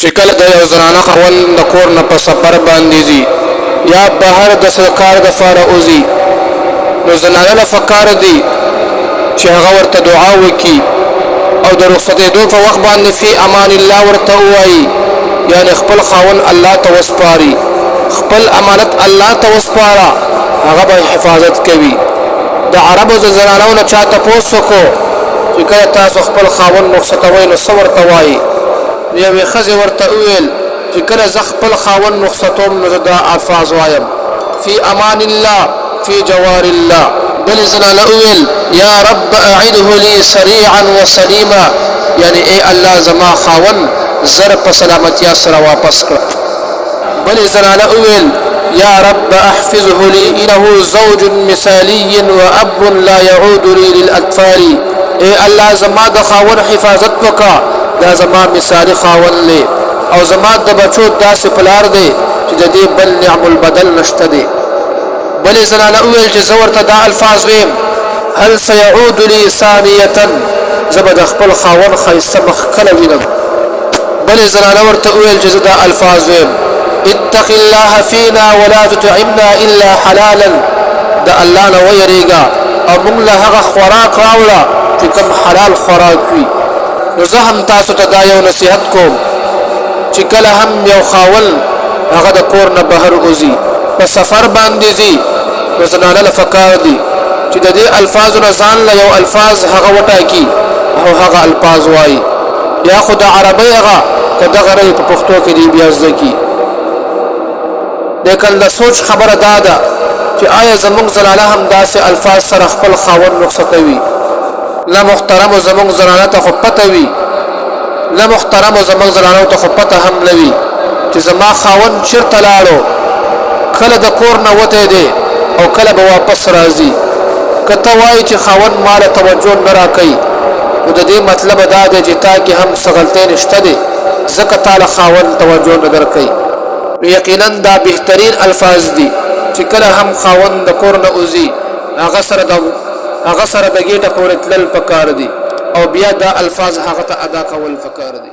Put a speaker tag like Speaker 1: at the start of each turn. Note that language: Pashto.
Speaker 1: چې کله د یو زنانه خاوند د کور نه په سفر باندې ځي یا بهر د کار دپاره وځي نو زنانه له پکار دي چې هغه ورته دعا وکړي او د رخصتېدو په وخت باندې فی امان الله ورته ووایي، یعنې خپل خاوند الله ته وسپاري، خپل امانت الله ته وسپاره، هغه به حفاظت کوي. د عربو د زنانو نه چا تپوس وکړو چې کله تاسو خپل خاوند رخصتوئ نو څه ورته وایي؟ یوې ښځې ورته وویل چې کله زه خپل خاوند رخصتوم نو زه دا الفاظ وایم: فی امان الله فی جوار الله. بلې زنانه وویل: یا رب اعده لی سریعا وسلیما، یعنی ای الله زما خاوند زر په سلامتیا سره واپس کړه. بلې زنانه وویل: یا رب احفظه لی انه زوج مثالی واب لا يعود لی للاطفال. ای الله زما د خاوند حفاظت وکړه، دا زما مثالي خاوند دی او زما د بچو داسې پلار دی چې د دې بل نعم البدل نشته دی. بلې زنانه وویل چې زه ورته دا الفاظ ویم: هل سيعود لي ثانیة، زه به د خپل خاوند ښایسته مخ کله وینم. بلې زنانه ورته وویل چې زه دا الفاظ ویم: اتق الله فينا ولا تطعمنا الا حلالا. د الله نه ویریږه او موږ له هغه خوراک راوړه چې کوم حلال خوراک وي. نو زه هم تاسو ته دا یو نصیحت کوم چې کله هم یو خاوند هغه د کور نه بهر وځي، په سفر باندې ځي، نو زنانه له پکار دي چې د دې الفاظو نه ځان له یو الفاظ هغه وټاکي او هغه الفاظ وایي، یا خو د عربۍ هغه که دغه رهي په پښتو کې دی بیا زده کي. لیکن د سوچ خبره دا ده چې آیا زموږ زنانه هم داسې الفاظ سره خپل خاوند رخصتوي؟ لا محترمو زموږ زنانه ته خو پته وي، لا محترمو زموږ زنانو ته خو پته هم نه وي چې زما خاوند چېرته لاړو، کله د کور نه وتی دی او کله به واپس راځي. که ته وایي چې خاوند ماله توجه نه راکوي نو د دې مطلب دا دی چې تا کې هم څه غلطۍ نشته دی، ځکه تا له خاوند توجه نه درکوي. یقینا دا بهترین الفاظ دي چې کله هم خاوند د کور نه وځي هغه سره د ګیټه پورې تلل پکار دي او بیا دا الفاظ هغه ته ادا کول پکار دي.